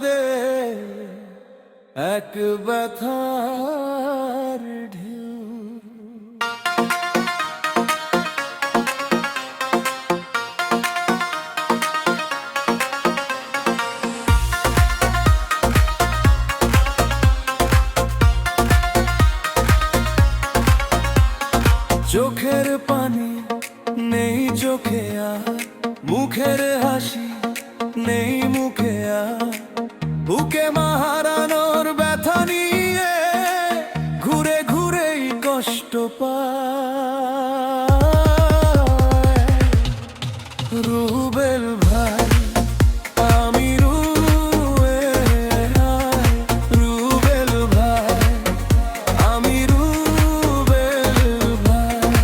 দে এক ব্যথার ঢেউ। চোখের পানি নেই চোখে আর, মুখের হাসি নেই মুখে আর, বুকে মা হারানোর ব্যথা নিয়ে ঘুরে ঘুরেই কষ্ট পায়। রুবেল ভাই আমি রুবেল ভাই আমি রুবেল ভাই।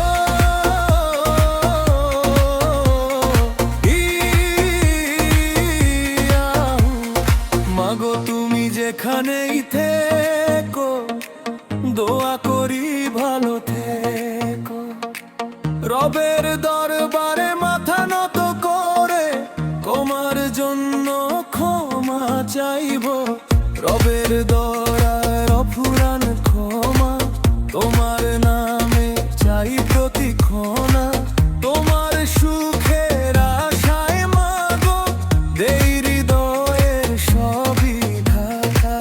ও মাগো তুমি যেখানেই থেকো, দোয়া করি ভালো থেকো। রবের দরবারে মাথা নত করে তোমার জন্য ক্ষমা চাইব। রবের দয়ার অফুরান ক্ষমা, তোমার নামে চাই প্রতিক্ষণা। তোমার সুখের আশায় মাগো দেই হৃদয়ের সবই ঢাকা।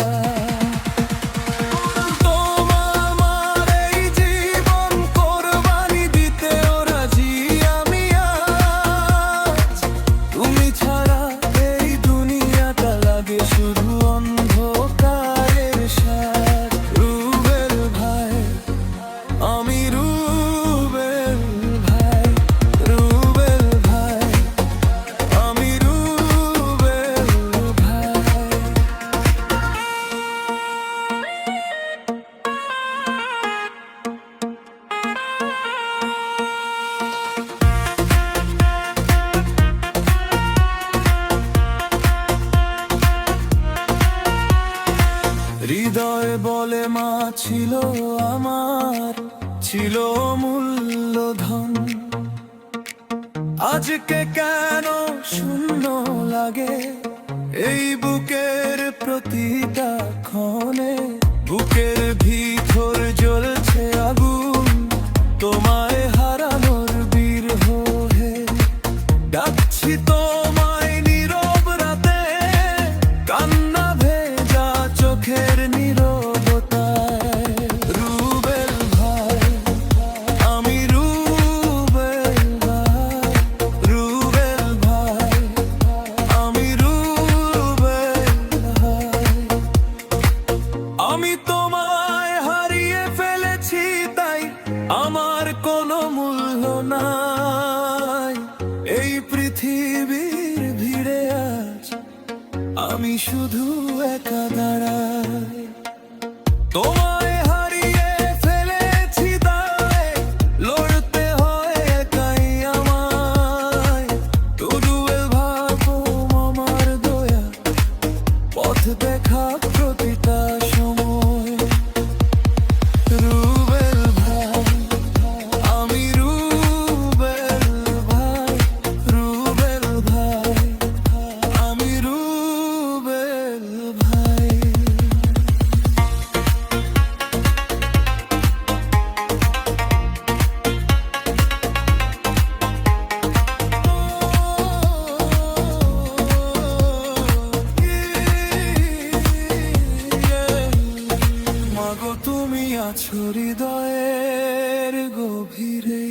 তোমার এই জীবন কোরবানি দিতেও রাজি আমি আজ। তুমি ছাড়া এই দুনিয়াটা লাগে শুধু অন্ধকারের সাথ। রুবেল ভাই আমি রুবেল ভাই, রুবেল ভাই আমি রুবেল ভাই। হৃদয় বলে মা ছিল আমার, ছিল মূল্যধন। আজকে কেন শূন্য লাগে এই বুকের প্রতিটা ক্ষণে। বুকের ভিতর জ্বলছে আগুন তোমায় হারানোর বিরহ হে। ডাকছি তোমায় নীরব রাতে, কান্না ভেজা চোখের নীরবতায়। রুবেল ভাই আমি রুবেল ভাই, রুবেল ভাই আমি রুবেল ভাই। আমি তোমায় হারিয়ে ফেলেছি তাই আমার কোনো মূল্য নাই এই পৃথিবীর ভিড়ে। আজ আমি শুধু একা দাঁড়াই। তোমায় হারিয়ে ফেলেছি তাই লড়তে হয় একাই আমায়। রুবেল ভাবো আমার দয়া, পথ দেখা প্রতিটা সময়। রুবেল ভাই আমি রুবেল ভাই, রুবেল ভাই আমি রুবেল ভাই। মাগো তুমি আছো হৃদয়ের গভীরে।